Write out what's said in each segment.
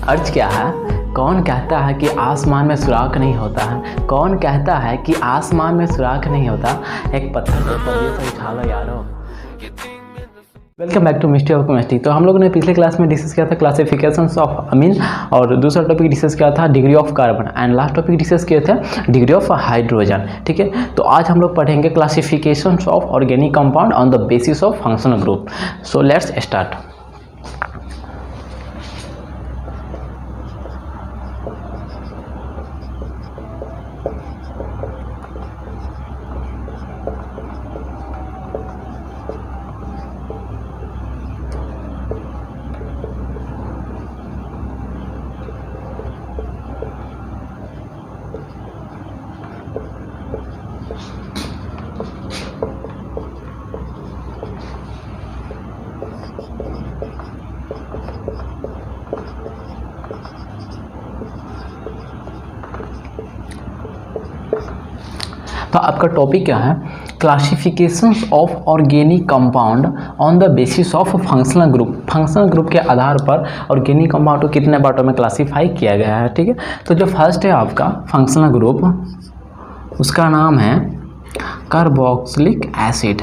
अर्ज क्या है? कौन कहता है कि आसमान में सुराख नहीं होता है? कौन कहता है कि आसमान में सुराख नहीं होता? एक पत्थर के ऊपर से उठा लो यारो। Welcome back to mystery of chemistry. तो हम लोगों ने पिछले क्लास में डिस्कस किया था क्लासिफिकेशंस ऑफ अमीन, और दूसरा टॉपिक डिस्कस किया था degree of carbon, and last topic discuss किए थे डिग्री ऑफ हाइड्रोजन। ठीक है, तो आज हम लोग पढ़ेंगे classifications of organic compound on the basis of functional group. So let's start. तो आपका टॉपिक क्या है? Classifications of organic compound on the basis of functional group. Functional group के आधार पर ऑर्गेनिक कंपाउंड को कितने पार्टों में क्लासीफाई किया गया है। ठीक है, तो जो फर्स्ट है आपका फंक्शनल ग्रुप, उसका नाम है कार्बोक्सिलिक एसिड।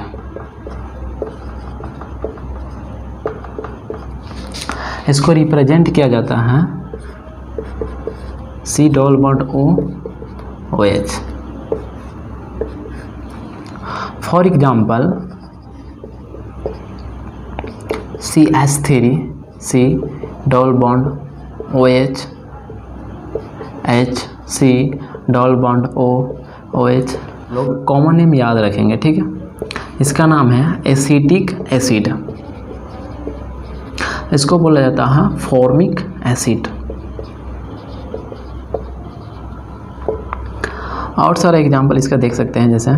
इसको रिप्रेजेंट किया जाता है C double bond O H. For example CH3 C double bond OH H C double bond OH। लोग कॉमन नेम याद रखेंगे। ठीक है, इसका नाम है एसिटिक एसिड। इसको बोला जाता है फॉर्मिक एसिड। और सारा एग्जाम्पल इसका देख सकते हैं, जैसे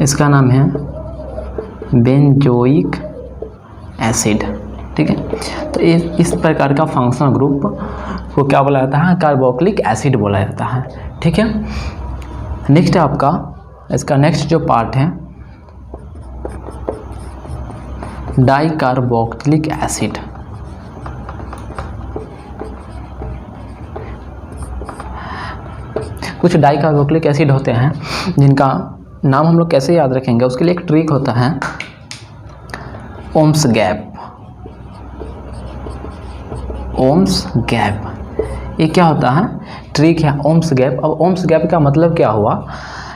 इसका नाम है बेंजोइक एसिड। ठीक है, तो इस प्रकार का फंक्शनल ग्रुप को क्या बोला जाता है? कार्बोक्सिलिक एसिड बोला जाता है। ठीक है, नेक्स्ट है आपका, इसका नेक्स्ट जो पार्ट है डाइकार्बोक्सिलिक एसिड। कुछ डाइकार्बोक्सिलिक एसिड होते हैं जिनका नाम हम लोग कैसे याद रखेंगे, उसके लिए एक ट्रिक होता है ओम्स गैप। ओम्स गैप ये क्या होता है? ट्रिक है ओम्स गैप। अब ओम्स गैप का मतलब क्या हुआ,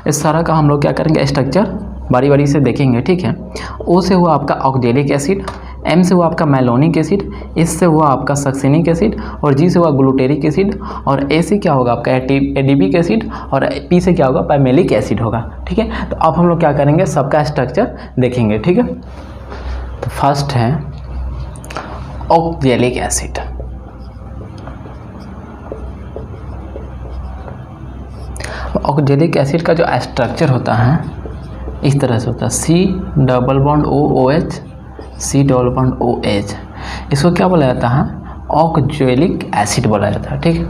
इस सारा का हम लोग क्या करेंगे, स्ट्रक्चर बारी बारी से देखेंगे। ठीक है, ओ से हुआ आपका ऑक्जेलिक एसिड, एम से हुआ आपका मैलोनिक एसिड, एस से हुआ आपका सक्सिनिक एसिड, और जी से हुआ ग्लूटेरिक एसिड, और ए से क्या होगा आपका एडिबिक एसिड, और पी से क्या होगा पैमेलिक एसिड होगा। ठीक है, तो अब हम लोग क्या करेंगे, सबका स्ट्रक्चर देखेंगे। ठीक है, तो फर्स्ट है ऑक्जेलिक एसिड। ऑक्जेलिक एसिड का जो स्ट्रक्चर होता है इस तरह से होता है C double bond OH C double bond OH। इसको क्या बोला जाता है? ऑक्जेलिक एसिड बोला जाता है। ठीक है,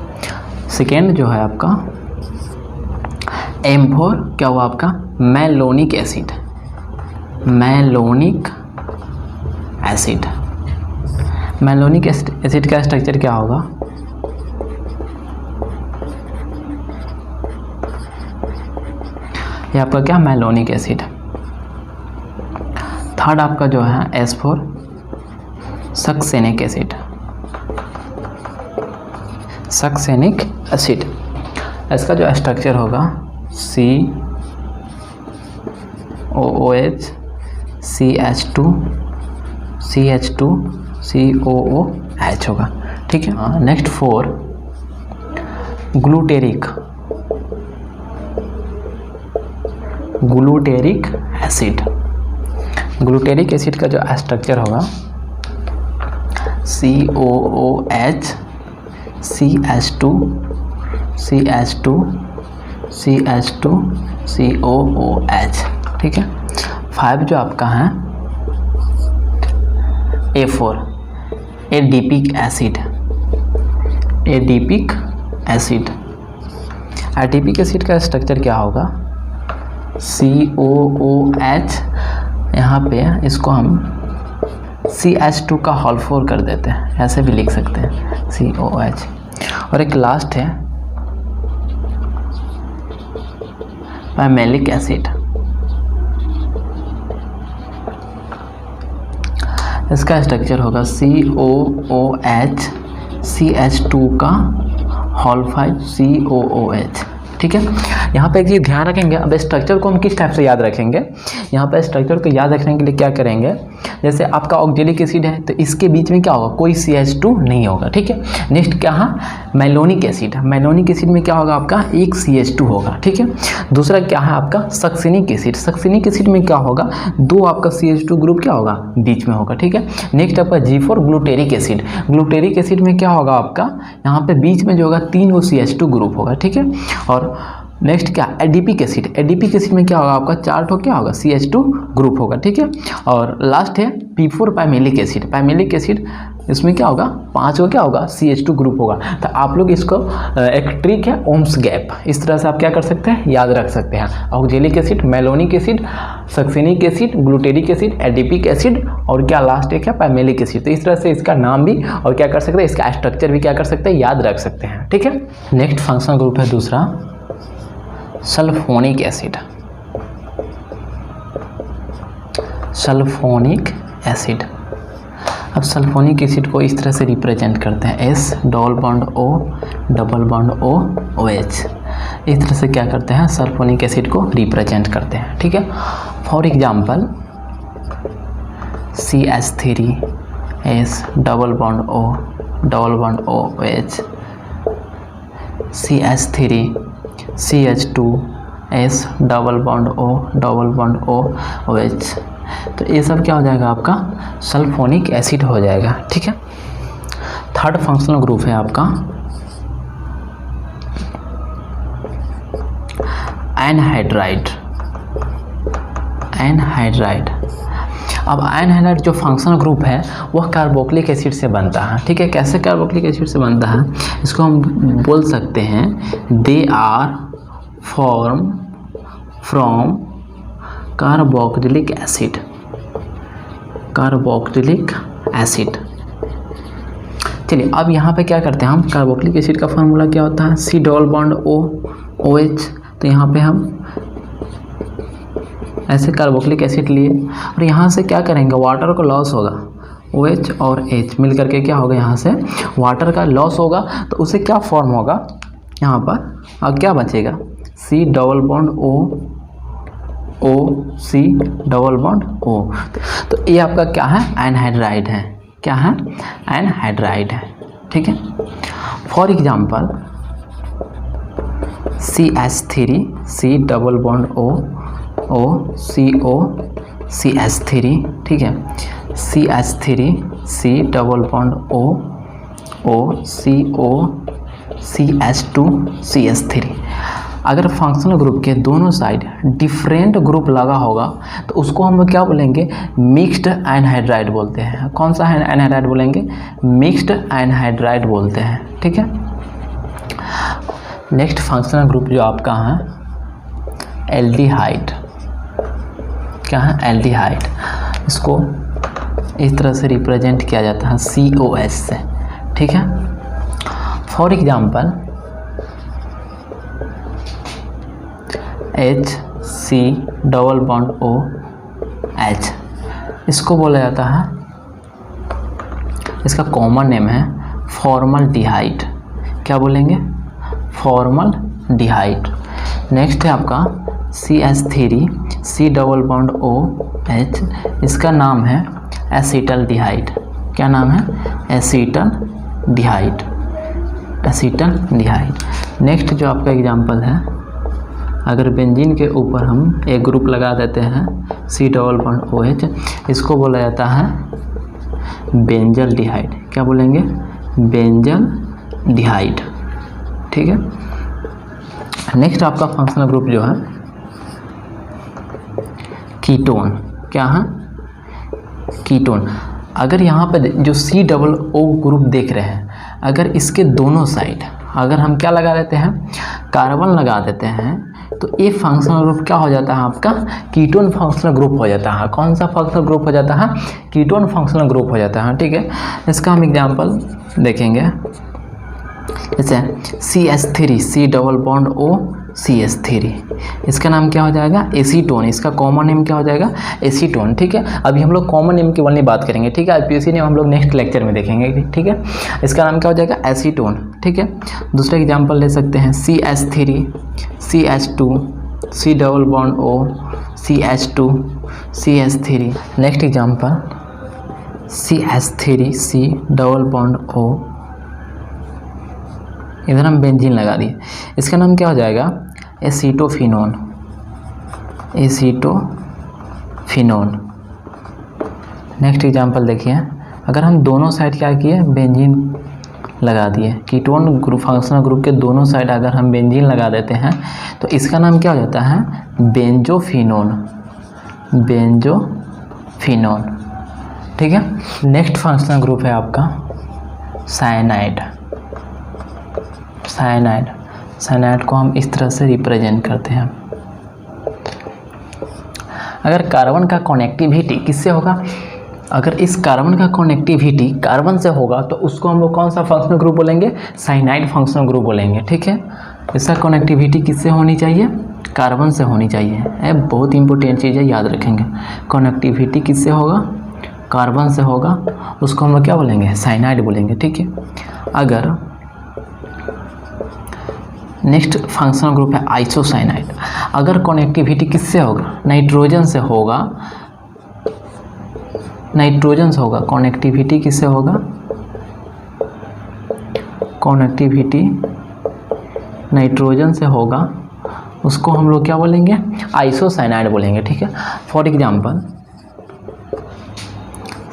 सेकेंड जो है आपका M4, क्या हुआ आपका? Malonic acid. Malonic acid, malonic acid का स्ट्रक्चर क्या होगा? ये आपका क्या? Malonic acid. थर्ड आपका जो है S4 succinic acid. Succinic acid, इसका जो स्ट्रक्चर होगा COOH CH2 CH2 COOH होगा। ठीक है, next 4 glutaric acid. Glutaric acid का जो स्ट्रक्चर होगा COOH CH2 CH2 CH2 COOH। ठीक है, 5 जो आपका है A4 adipic acid. Adipic acid, adipic acid का स्ट्रक्चर क्या होगा? COOH यहाँ पे इसको हम CH2 का होल 4 कर देते हैं, ऐसे भी लिख सकते हैं COH। और एक लास्ट है पाइमेलिक एसिड, इसका स्ट्रक्चर होगा COOH CH2 का होल 5 COOH। ठीक है, यहाँ पे एक चीज़ ध्यान रखेंगे। अब स्ट्रक्चर को हम किस टाइप से याद रखेंगे, यहाँ पे स्ट्रक्चर को याद रखने के लिए क्या करेंगे, जैसे आपका ऑक्जेलिक एसिड है तो इसके बीच में क्या होगा, कोई CH2 नहीं होगा। ठीक है, नेक्स्ट क्या है, मैलोनिक एसिड, मैलोनिक एसिड में क्या होगा आपका एक CH2 होगा। ठीक है, दूसरा क्या है आपका सक्सिनिक एसिड, सक्सिनिक एसिड में क्या होगा, दो आपका CH2 ग्रुप क्या होगा बीच में होगा। ठीक है, नेक्स्ट आपका G4 glutaric acid, glutaric acid में क्या होगा आपका यहाँ पे बीच में जो होगा 3 वो CH2 ग्रुप होगा। ठीक है, और नेक्स्ट क्या एडिपिक एसिड, एडिपिक एसिड में क्या होगा आपका 4 ठो क्या होगा CH2 ग्रुप होगा। ठीक है, और लास्ट है P4 pimelic acid, pimelic acid इसमें क्या होगा 5 को क्या होगा CH2 ग्रुप होगा। तो आप लोग इसको एक ट्रिक है ओम्स गैप, इस तरह से आप क्या कर सकते हैं याद रख सकते हैं, oxalic acid, malonic acid, succinic acid, glutaric acid, adipic acid और क्या लास्ट एक है पाइमेलिक एसिड। तो इस तरह से इसका नाम भी और क्या कर सकते हैं, इसका स्ट्रक्चर भी क्या कर सकते हैं याद रख सकते हैं। ठीक है, नेक्स्ट फंक्शनल ग्रुप है दूसरा सल्फोनिक एसिड, सल्फोनिक एसिड। अब सल्फोनिक एसिड को इस तरह से रिप्रेजेंट करते हैं S double bond O double bond O OH, इस तरह से क्या करते हैं सल्फोनिक एसिड को रिप्रेजेंट करते हैं। ठीक है, for example CH3S double bond O double bond O OH, CH3 CH2S double bond O double bond O OH। तो ये सब क्या हो जाएगा आपका सल्फोनिक एसिड हो जाएगा। ठीक है, थर्ड फंक्शनल ग्रुप है आपका एनहाइड्राइड, एनहाइड्राइड। अब एनहाइड्राइड जो फंक्शनल ग्रुप है वह कार्बोक्सिलिक एसिड से बनता है। ठीक है, कैसे कार्बोक्सिलिक एसिड से बनता है, इसको हम बोल सकते हैं they are form from carboxylic acid, carboxylic acid. चलिए अब यहाँ पे क्या करते हैं हम, कार्बोक्सिलिक एसिड का फार्मूला क्या होता है C double bond O OH। तो यहाँ पे हम ऐसे कार्बोक्सिलिक एसिड लिए और यहाँ से क्या करेंगे वाटर को लॉस होगा, OH और H मिल करके क्या होगा यहाँ से वाटर का लॉस होगा। तो उसे क्या फॉर्म होगा यहाँ पर, और क्या बचेगा C double bond O C double bond O। तो ये आपका क्या है एनहाइड्राइड है, क्या है एनहाइड्राइड है। ठीक है, for example CH3 C double bond O CO CH3। ठीक है, CH3 C double bond O CO CH2 CH3। अगर फंक्शनल ग्रुप के दोनों साइड डिफरेंट ग्रुप लगा होगा तो उसको हम क्या बोलेंगे मिक्स्ड एनहाइड्राइड बोलते हैं। कौन सा एनहाइड्राइड बोलेंगे, मिक्स्ड एनहाइड्राइड बोलते हैं। ठीक है, नेक्स्ट फंक्शनल ग्रुप जो आपका है एल्डिहाइड, क्या है एल्डिहाइड, इसको इस तरह से रिप्रेजेंट किया जाता है COS से। ठीक है, for example HC double bond OH, इसको बोला जाता है, इसका कॉमन नेम है फॉर्मल्डिहाइड। क्या बोलेंगे फॉर्मल डिहाइड। नेक्स्ट है आपका CH3 C double bond OH, इसका नाम है एसिटल्डिहाइड। क्या नाम है एसिटल्डिहाइड, एसिटल्डिहाइड। नेक्स्ट जो आपका एग्जांपल है, अगर बेंजीन के ऊपर हम एक ग्रुप लगा देते हैं C डबल बॉन्ड OH, इसको बोला जाता है बेंजल्डिहाइड। क्या बोलेंगे बेंजल्डिहाइड। ठीक है, नेक्स्ट आपका फंक्शनल ग्रुप जो है कीटोन। क्या है कीटोन। अगर यहाँ पे जो C डबल O ग्रुप देख रहे हैं, अगर इसके दोनों साइड अगर हम क्या लगा देते हैं कार्बन लगा देते हैं तो ये फंक्शनल ग्रुप क्या हो जाता है आपका, कीटोन फंक्शनल ग्रुप हो जाता है। कौन सा फंक्शनल ग्रुप हो जाता है, कीटोन फंक्शनल ग्रुप हो जाता है, ठीक है। इसका हम एग्जांपल देखेंगे, जैसे CH3 C double bond O CH3, इसका नाम क्या हो जाएगा, एसीटोन। इसका कॉमन नेम क्या हो जाएगा, एसीटोन, ठीक है। अभी हम लोग कॉमन नेम की वाली बात करेंगे, ठीक है। IPSC नेम हम लोग नेक्स्ट लेक्चर में देखेंगे, ठीक है। इसका नाम क्या हो जाएगा, एसीटोन, ठीक है। दूसरा एग्जांपल ले सकते हैं CH3 CH2 C double bond O CH2 CH3। Next example CH3 C double bond O, इधर हम बेंजीन लगा दिए, इसका नाम क्या हो जाएगा, एसीटोफिनोन, एसीटोफिनोन। नेक्स्ट एग्जांपल देखिए, अगर हम दोनों साइड क्या किए, बेंजीन लगा दिए, कीटोन ग्रुप फंक्शनल ग्रुप के दोनों साइड अगर हम बेंजीन लगा देते हैं तो इसका नाम क्या हो जाता है, बेंजोफिनोन, बेंजोफिनोन, ठीक है। नेक्स्ट फंक्शनल ग्रुप है आपका साइनाइड। साइनाइड, साइनाइड को हम इस तरह से रिप्रेजेंट करते हैं। अगर कार्बन का कनेक्टिविटी किससे होगा, अगर इस कार्बन का कनेक्टिविटी कार्बन से होगा तो उसको हम लोग कौन सा फंक्शनल ग्रुप बोलेंगे, साइनाइड फंक्शनल ग्रुप बोलेंगे, ठीक है। इसका कनेक्टिविटी किससे होनी चाहिए, कार्बन से होनी चाहिए। ये बहुत इंपॉर्टेंट चीज़ है, याद रखेंगे। कनेक्टिविटी किससे होगा, कार्बन से होगा, उसको हम लोग क्या बोलेंगे, साइनाइड बोलेंगे, ठीक है। अगर नेक्स्ट फंक्शनल ग्रुप है आइसोसाइनाइड। अगर कनेक्टिविटी किससे होगा, नाइट्रोजन से होगा, नाइट्रोजन से होगा, कनेक्टिविटी किससे होगा, कनेक्टिविटी नाइट्रोजन से होगा, उसको हम लोग क्या बोलेंगे, आइसोसाइनाइड बोलेंगे, ठीक है। For example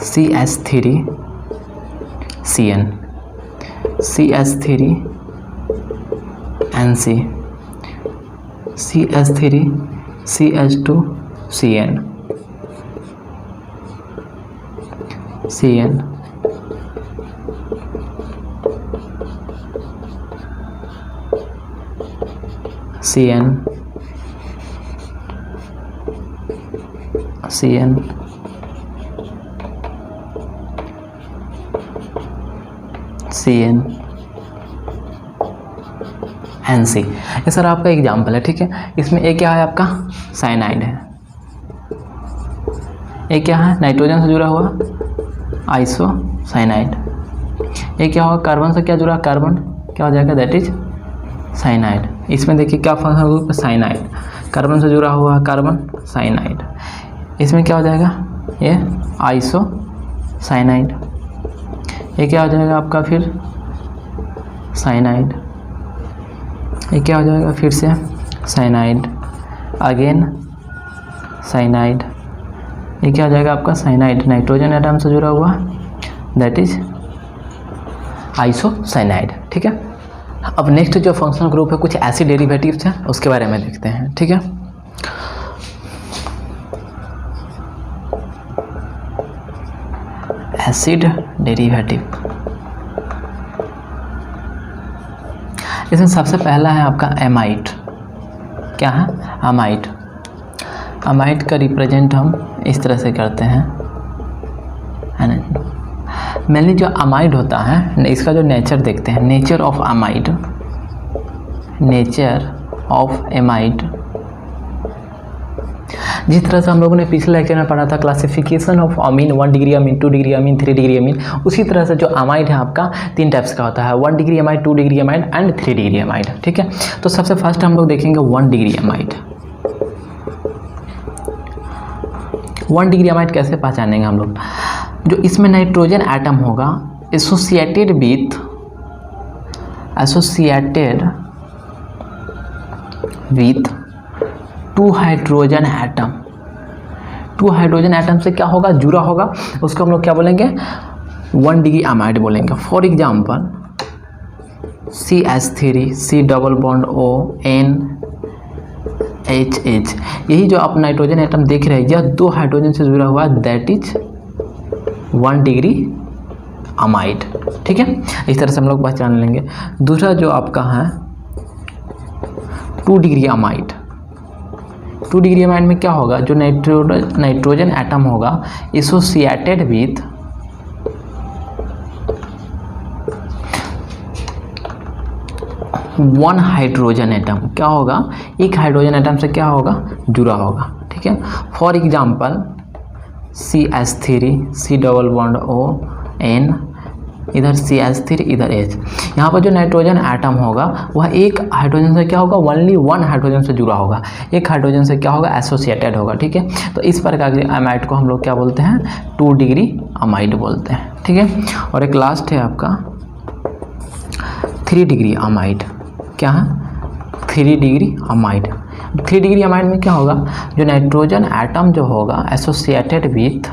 CH3 CN, CH3 NC, CH3 CH2 CN, CN, CN, CN, CN, NC। ये सर आपका एग्जाम्पल है, ठीक है। इसमें एक क्या है आपका, साइनाइड है, एक क्या है, नाइट्रोजन से जुड़ा हुआ आइसोसाइनाइड। एक क्या होगा, कार्बन से क्या जुड़ा, कार्बन क्या हो जाएगा, दैट इज साइनाइड। इसमें देखिए क्या फंक्शनल ग्रुप है, साइनाइड, कार्बन से जुड़ा हुआ कार्बन साइनाइड। इसमें क्या हो जाएगा, ये आइसोसाइनाइड। ये क्या हो जाएगा आपका फिर साइनाइड। ये क्या हो जाएगा फिर से साइनाइड, अगेन साइनाइड। ये क्या हो जाएगा आपका साइनाइड, नाइट्रोजन एटम से जुड़ा हुआ, दैट इज आइसोसाइनाइड, ठीक है। अब नेक्स्ट जो फंक्शनल ग्रुप है, कुछ एसिड डेरिवेटिव्स हैं, उसके बारे में देखते हैं, ठीक है। एसिड डेरिवेटिव, इसमें सबसे पहला है आपका एमाइड। क्या है, अमाइड। अमाइड का रिप्रेजेंट हम इस तरह से करते हैं, है ना। मेनली जो अमाइड होता है, इसका जो नेचर देखते हैं, nature of amide, nature of amide. जिस तरह से हम लोगों ने पिछले लेक्चर में पढ़ा था classification of amine, 1 degree amine, 2 degree amine, 3 degree amine, उसी तरह से जो अमाइड है आपका 3 टाइप्स का होता है, 1 degree amide, 2 degree amide and 3 degree amide, ठीक है। तो सबसे फर्स्ट हम लोग देखेंगे 1 डिग्री अमाइड। 1 डिग्री अमाइड कैसे पहचानेंगे हम लोग, जो इसमें नाइट्रोजन एटम होगा associated with 2 hydrogen atom. 2 hydrogen atom से क्या होगा, जुड़ा होगा, उसको हम लोग क्या बोलेंगे, 1 डिग्री अमाइड बोलेंगे। For example CH3 C double bond O NHH, यही जो आप नाइट्रोजन एटम देख रहे हैं, यह 2 हाइड्रोजन से जुड़ा हुआ, दैट इज 1 डिग्री अमाइड, ठीक है। इस तरह से हम लोग पहचान लेंगे। दूसरा जो आपका है 2 डिग्री अमाइड, 2 डिग्री अमाइड में क्या होगा, जो नाइट्रोजन एटम होगा एसोसिएटेड विथ 1 हाइड्रोजन एटम, क्या होगा, एक हाइड्रोजन एटम से क्या होगा, जुड़ा होगा, ठीक है। For example CH3 C double bond O N, इधर CH3 इधर H। यहाँ पर जो नाइट्रोजन एटम होगा वह एक हाइड्रोजन से क्या होगा, ओनली 1 हाइड्रोजन से जुड़ा होगा, एक हाइड्रोजन से क्या होगा, एसोसिएटेड होगा, ठीक है। तो इस प्रकार के अमाइड को हम लोग क्या बोलते हैं, 2 डिग्री अमाइड बोलते हैं, ठीक है। और एक लास्ट है आपका 3 डिग्री अमाइड, क्या है, 3 डिग्री अमाइड। 3 डिग्री अमाइड में क्या होगा, जो नाइट्रोजन एटम जो होगा एसोसिएटेड विथ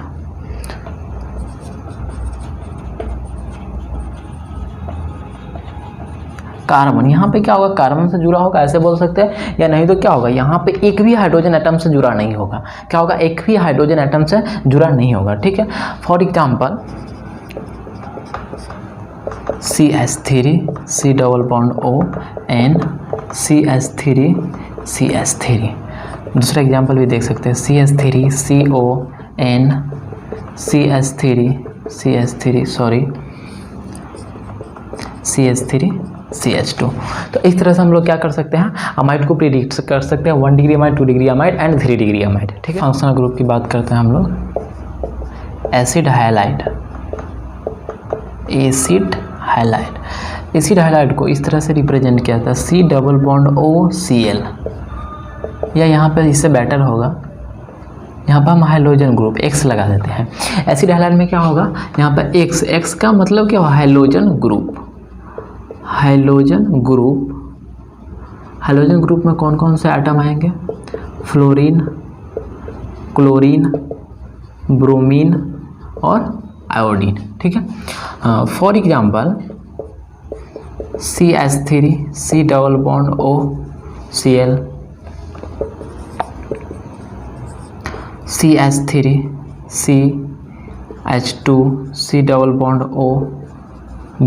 कार्बन, यहाँ पे क्या होगा, कार्बन से जुड़ा होगा ऐसे बोल सकते हैं, या नहीं तो क्या होगा, यहाँ पे एक भी हाइड्रोजन एटम से जुड़ा नहीं होगा, क्या होगा, एक भी हाइड्रोजन एटम से जुड़ा नहीं होगा, ठीक है। For example CH3 C double bond O N CH3 CH3। दूसरा एग्जाम्पल भी देख सकते हैं, CH3 CO N CH3 CH2। तो इस तरह से हम लोग क्या कर सकते हैं, अमाइड को प्रिडिक्ट कर सकते हैं, 1 degree amide, 2 degree amide and 3 degree amide, ठीक है। फंक्शनल ग्रुप की बात करते हैं हम लोग, एसिड हाइलाइड। एसिड हाइलाइड को इस तरह से रिप्रेजेंट किया था, C double bond O Cl, या यहाँ पर इससे बेटर होगा, यहाँ पर हम हाइड्रोजन ग्रुप X लगा देते हैं। एसिड हाइलाइड में क्या होगा, यहाँ पर X का मतलब क्या हुआ, हाइड्रोजन ग्रुप। हाइड्रोजन ग्रुप में कौन कौन से एटम आएंगे, फ्लोरीन, क्लोरीन, ब्रोमीन और आयोडीन, ठीक है। For example CH3 C double bond O Cl, CH3 CH2 C double bond O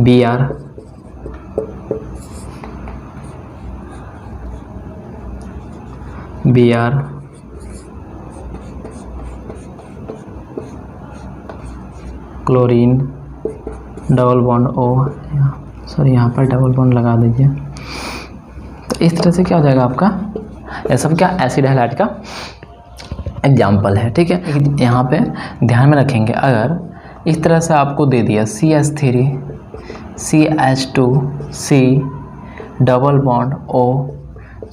Br, chlorine double bond O, sorry यहाँ पर डबल बॉन्ड लगा दीजिए। तो इस तरह से क्या हो जाएगा आपका, ये सब क्या एसिड हाइलाइड का एग्जाम्पल है, ठीक है। यहाँ पे ध्यान में रखेंगे, अगर इस तरह से आपको दे दिया CH3 CH2 C double bond O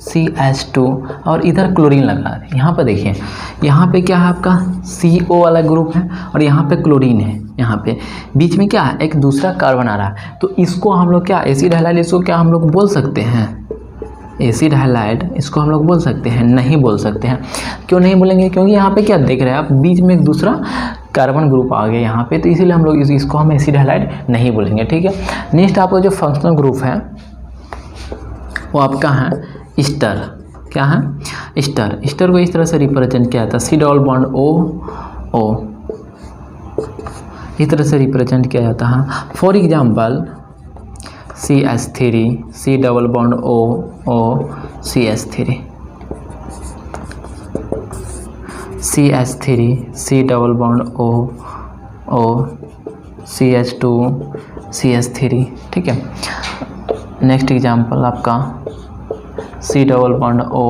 CH2 और इधर क्लोरीन लगा दें, यहाँ पर देखिए, यहाँ पे क्या है आपका CO वाला ग्रुप है और यहाँ पे क्लोरीन है, यहाँ पे बीच में क्या है, एक दूसरा कार्बन आ रहा है। तो इसको हम लोग क्या, एसिड हाइलाइड, इसको क्या हम लोग बोल सकते हैं, एसिड हाइलाइड, इसको हम लोग बोल सकते हैं, नहीं बोल सकते हैं। क्यों नहीं बोलेंगे, क्योंकि यहाँ पे क्या देख रहे हैं आप, बीच में एक दूसरा कार्बन ग्रुप आ गया यहाँ पे, तो इसीलिए हम लोग इसको हम एसिड हाइलाइड नहीं बोलेंगे, ठीक है। नेक्स्ट आपका जो फंक्शनल ग्रुप है वो आपका है ईस्टर, क्या है, ईस्टर को इस तरह से रिप्रेजेंट किया था, C डबल बॉन्ड O इस तरह से रिप्रेजेंट किया जाता है। For example CH3 C double bond O CH3 C double bond O CH2 CH3, ठीक है। नेक्स्ट एग्जांपल आपका C double bond O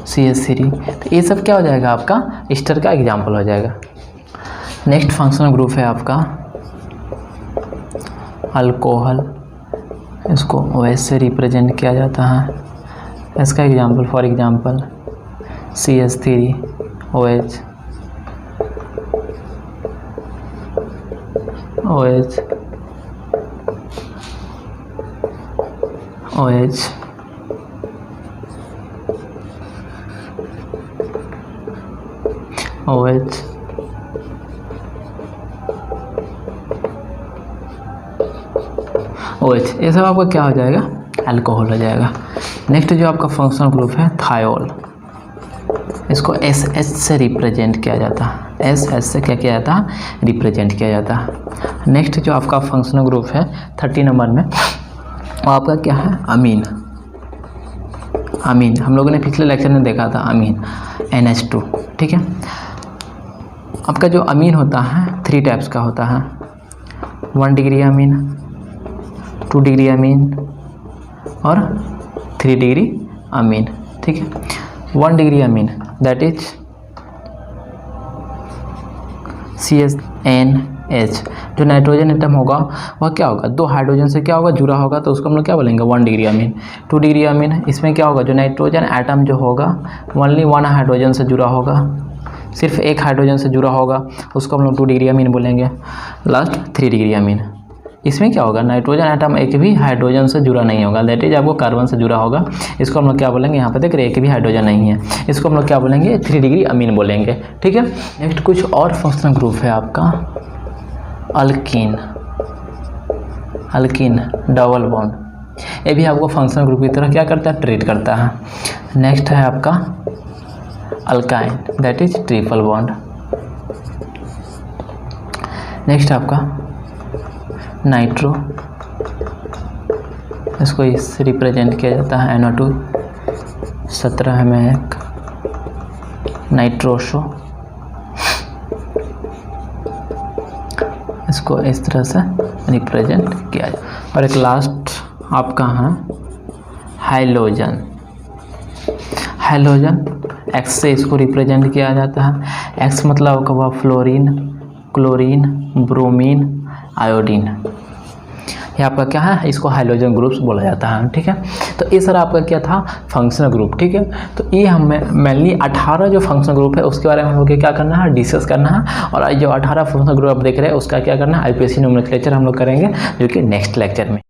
CH3। तो ये सब क्या हो जाएगा, आपका ईस्टर का एग्जांपल हो जाएगा। नेक्स्ट फंक्शनल ग्रुप है आपका अल्कोहल, इसको OH से रिप्रेजेंट किया जाता है। इसका example for example CH3 OH ये सब आपका क्या हो जाएगा, अल्कोहल हो जाएगा। नेक्स्ट जो आपका फंक्शनल ग्रुप है थायोल, इसको SH से रिप्रेजेंट किया जाता है, SH से क्या किया जाता है, रिप्रेजेंट किया जाता है। नेक्स्ट जो आपका फंक्शनल ग्रुप है 30 नंबर में, वो आपका क्या है, अमीन। अमीन, हम लोगों ने पिछले लेक्चर में देखा था अमीन NH2, ठीक है। आपका जो अमीन होता है 3 टाइप्स का होता है, 1 डिग्री अमीन, 2 डिग्री अमीन और 3 डिग्री अमीन, ठीक है। 1 degree Amin that is CH जो नाइट्रोजन एटम होगा वह क्या होगा, 2 हाइड्रोजन से क्या होगा, जुड़ा होगा, तो उसको हम लोग क्या बोलेंगे 1 डिग्री अमीन। 2 डिग्री अमीन, इसमें क्या होगा, जो नाइट्रोजन एटम जो होगा ओनली 1 हाइड्रोजन से जुड़ा होगा, सिर्फ 1 हाइड्रोजन से जुड़ा होगा, उसको हम लोग 2 डिग्री अमीन बोलेंगे। लास्ट 3 डिग्री अमीन, इसमें क्या होगा, नाइट्रोजन एटम एक भी हाइड्रोजन से जुड़ा नहीं होगा, दैट इज आपको कार्बन से जुड़ा होगा, इसको हम लोग क्या बोलेंगे, यहाँ पे देख रहे हैं एक भी हाइड्रोजन नहीं है, इसको हम लोग क्या बोलेंगे 3 डिग्री अमीन बोलेंगे, ठीक है। नेक्स्ट कुछ और फंक्शनल ग्रुप है आपका अल्कीन, अल्कीन डबल बॉन्ड, ये भी आपको फंक्शनल ग्रुप की तरह क्या करता है, ट्रीट करता है। नेक्स्ट है आपका alkyne that is triple bond. Next आपका नाइट्रो, इसको इससे रिप्रेजेंट किया जाता है NO2 17 में एक नाइट्रोसो, इसको इस तरह से रिप्रेजेंट किया जाए। और एक लास्ट आपका है हाइलोजन, हाइलोजन X से इसको रिप्रेजेंट किया जाता है, X मतलब होगा फ्लोरीन, क्लोरीन, ब्रोमीन, आयोडीन, ये आपका क्या है, इसको हाइड्रोजन ग्रुप्स बोला जाता है, ठीक है। तो ये सारा आपका क्या था, फंक्शनल ग्रुप, ठीक है। तो ये हमें मेनली 18 जो फंक्शनल ग्रुप है उसके बारे में हम लोग क्या करना है, डिस्कस करना है। और जो 18 फंक्शनल ग्रुप आप देख रहे हैं उसका क्या करना है, IPSC नोमेनक्लेचर हम लोग करेंगे जो कि नेक्स्ट लेक्चर में।